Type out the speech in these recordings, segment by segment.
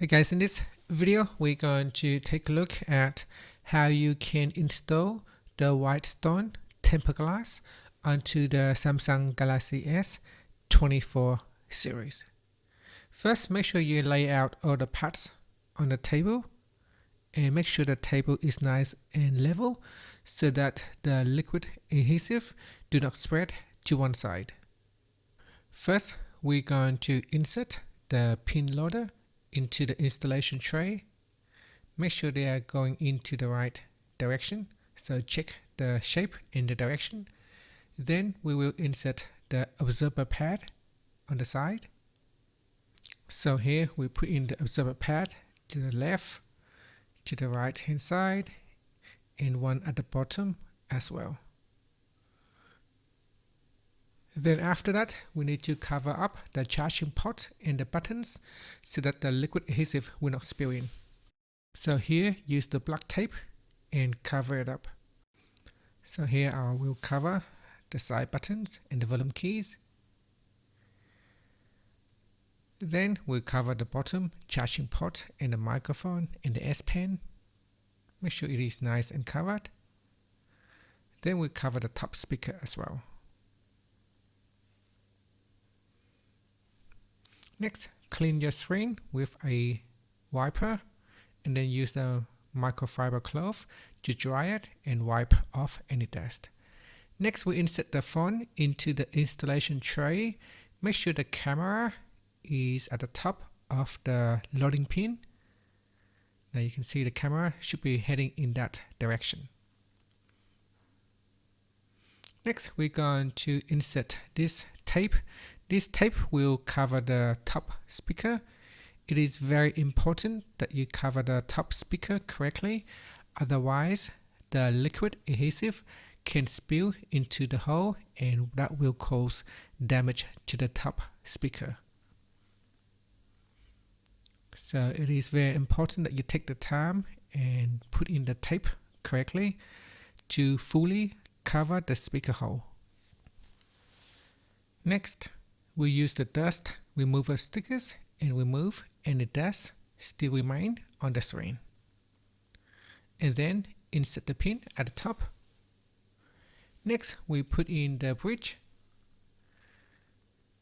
Hey guys, in this video we're going to take a look at how you can install the Whitestone temper glass onto the Samsung Galaxy S24 series. First, make sure you lay out all the parts on the table and make sure the table is nice and level so that the liquid adhesive do not spread to one side. First, we're going to insert the pin loader into the installation tray. Make sure they are going into the right direction, so check the shape and the direction. Then we will insert the observer pad on the side. So here we put in the observer pad to the left, to the right hand side, and one at the bottom as well. Then after that, we need to cover up the charging port and the buttons so that the liquid adhesive will not spill in. So here, use the black tape and cover it up. So here I will cover the side buttons and the volume keys. Then we'll cover the bottom charging port and the microphone and the S Pen. Make sure it is nice and covered. Then we'll cover the top speaker as well. Next, clean your screen with a wiper and then use the microfiber cloth to dry it and wipe off any dust. Next, we insert the phone into the installation tray. Make sure the camera is at the top of the loading pin. Now you can see the camera should be heading in that direction. Next, we're going to insert this tape. This tape will cover the top speaker. It is very important that you cover the top speaker correctly, otherwise the liquid adhesive can spill into the hole and that will cause damage to the top speaker. So it is very important that you take the time and put in the tape correctly to fully cover the speaker hole. Next, we use the dust remover stickers and remove any dust still remain on the screen. And then insert the pin at the top. Next, we put in the bridge.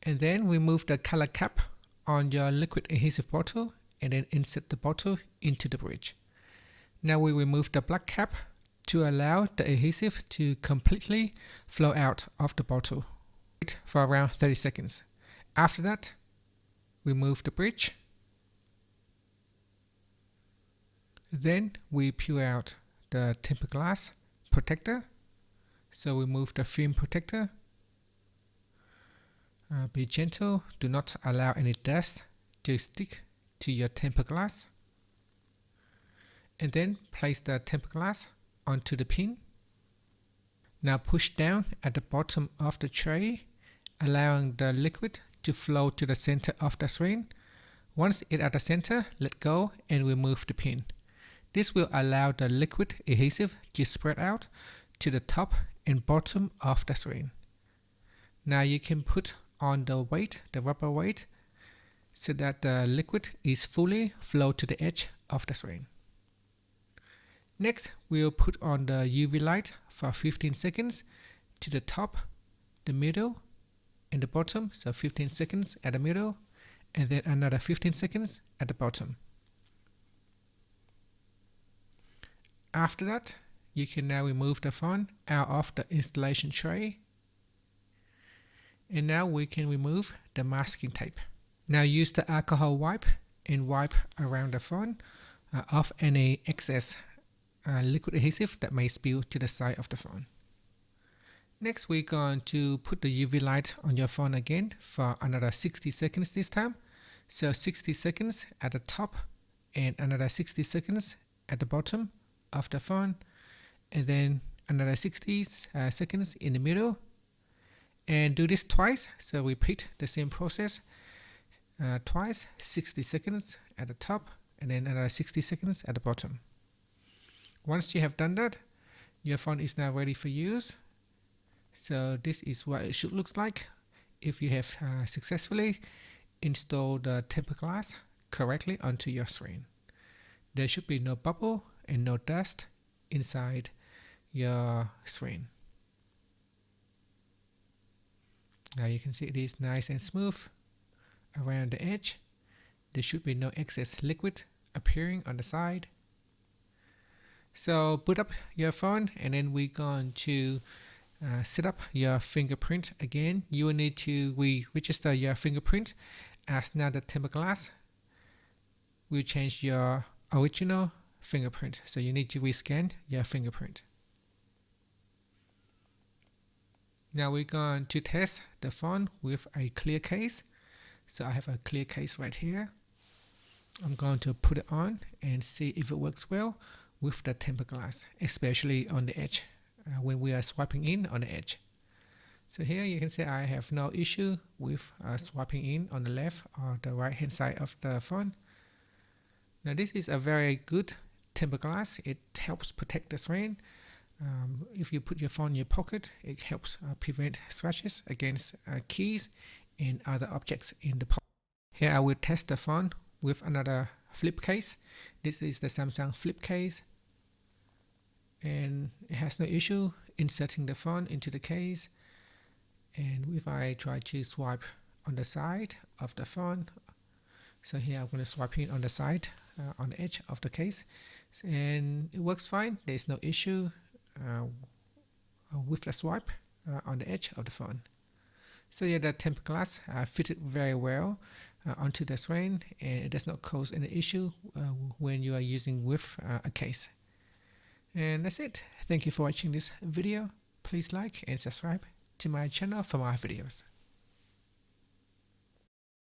And then remove the color cap on your liquid adhesive bottle and then insert the bottle into the bridge. Now we remove the black cap to allow the adhesive to completely flow out of the bottle. Wait for around 30 seconds. After that, remove the bridge. Then we peel out the tempered glass protector. So remove the film protector. Be gentle, do not allow any dust to stick to your tempered glass. And then place the tempered glass onto the pin. Now push down at the bottom of the tray, allowing the liquid to flow to the center of the screen. Once it's at the center, let go and remove the pin. This will allow the liquid adhesive to spread out to the top and bottom of the screen. Now you can put on the weight, the rubber weight, so that the liquid is fully flow to the edge of the screen. Next, we'll put on the UV light for 15 seconds to the top, the middle, and the bottom. So 15 seconds at the middle, and then another 15 seconds at the bottom. After that, you can now remove the phone out of the installation tray. And now we can remove the masking tape. Now use the alcohol wipe and wipe around the phone off any excess liquid adhesive that may spill to the side of the phone. Next, we're going to put the UV light on your phone again for another 60 seconds this time. So 60 seconds at the top and another 60 seconds at the bottom of the phone, and then another 60 seconds in the middle. And do this twice, so repeat the same process twice, 60 seconds at the top and then another 60 seconds at the bottom. Once you have done that, your phone is now ready for use. So this is what it should look like if you have successfully installed the tempered glass correctly onto your screen. There should be no bubble and no dust inside your screen. Now you can see it is nice and smooth around the edge. There should be no excess liquid appearing on the side. So boot up your phone, and then we're going to set up your fingerprint again. You will need to re-register your fingerprint, as now the tempered glass will change your original fingerprint. So you need to rescan your fingerprint. Now we're going to test the phone with a clear case. So I have a clear case right here. I'm going to put it on and see if it works well with the tempered glass, especially on the edge, when we are swiping in on the edge. So here you can see I have no issue with swiping in on the left or the right hand side of the phone. Now this is a very good tempered glass. It helps protect the screen. If you put your phone in your pocket, it helps prevent scratches against keys and other objects in the pocket. Here I will test the phone with another flip case. This is the Samsung flip case, and it has no issue inserting the phone into the case. And if I try to swipe on the side of the phone, so here I'm going to swipe in on the side, on the edge of the case, and it works fine. There's no issue with the swipe on the edge of the phone. So yeah, the tempered glass fitted very well onto the screen, and it does not cause any issue when you are using with a case. And that's it. Thank you for watching this video. Please like and subscribe to my channel for more videos.